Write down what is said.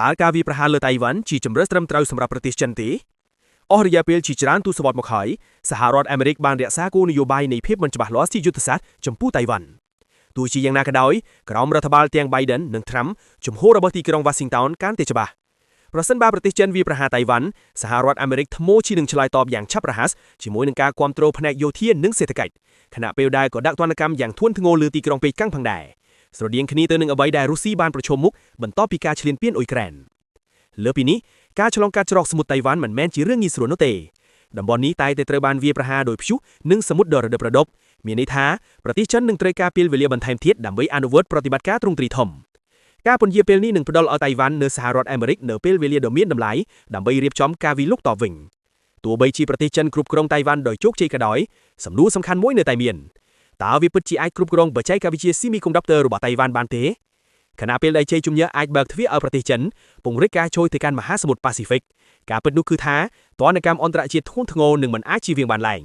តើការវាយប្រហារលើតៃវ៉ាន់ជាជំរើសត្រឹមត្រូវសម្រាប់ប្រទេសចិនទេអស់រយៈពេលជាច្រើនទសវត្សរ៍មកហើយសហរដ្ឋអាមេរិកបានរក្សាគោលនយោបាយនៃភាពមិនច្បាស់លាស់ជាយុទ្ធសាស្ត្រចំពោះតៃវ៉ាន់ទោះជាយ៉ាងណាក៏ដោយក្រោមរដ្ឋបាលទាំង Biden និង Trump ជំហររបស់ទីក្រុង Washington កាន់តែច្បាស់ប្រសិនបើប្រទេសចិនវាយប្រហារតៃវ៉ាន់សហរដ្ឋអាមេរិកថ្មោជានឹងឆ្លើយតបយ៉ាងឆាប់រហ័សជាមួយនឹងការគ្រប់គ្រងផ្នែកយោធានិងសេដ្ឋកិច្ចខណៈពេលដែលក៏ដាក់ទណ្ឌកម្មយ៉ាងធ្ងន់ធ្ងរលើទីក្រុងប៉េកាំងផងដែរស្រដៀងគ្នាទៅនឹងអ្វីដែលរុស្ស៊ីបានប្រឈមមុខបន្ទាប់ពីការឈ្លានពានអ៊ុយក្រែនលើពីនេះការឆ្លងកាត់ច្រកសមុទ្រតៃវ៉ាន់មិនមែនជារឿងងាយស្រួលនោះទេតំបន់នេះតែងតែត្រូវបានវាយប្រហារដោយព្យុះនិងសមុទ្រដ៏រដិបរដុបមានន័យថាប្រទេសចិននឹងត្រូវការពេលវេលាបន្ថែមទៀតដើម្បីអនុវត្តប្រតិបត្តិការទ្រង់ទ្រីធំការពន្យាពេលនេះនឹងផ្ដល់ឲ្យតៃវ៉ាន់នៅសហរដ្ឋអាមេរិកនៅពេលវេលាដ៏មានតម្លៃដើម្បីរៀបចំការវាយលុកតបវិញទោះបីជាប្រទេសចិនគ្រប់គ្រងតៃវ៉ាន់ដោយជោគជ័យក៏ដោយសំណួរសំខាន់មួយនៅតែមានតើវាពិតជាអាចគ្រប់គ្រងបច្ចេកវិទ្យា Semiconductor របស់តៃវ៉ាន់បានទេខណៈពេលដែលជ័យជំនះអាចបើកទ្វារឲ្យប្រទេសចិនពង្រីកការចូលទៅកាន់មហាសមុទ្រប៉ាស៊ីហ្វិកការពិតនោះគឺថាទណ្ឌកម្មអន្តរជាតិធ្ងន់ធ្ងរនឹងមិនអាចជៀសវាងបានឡើយ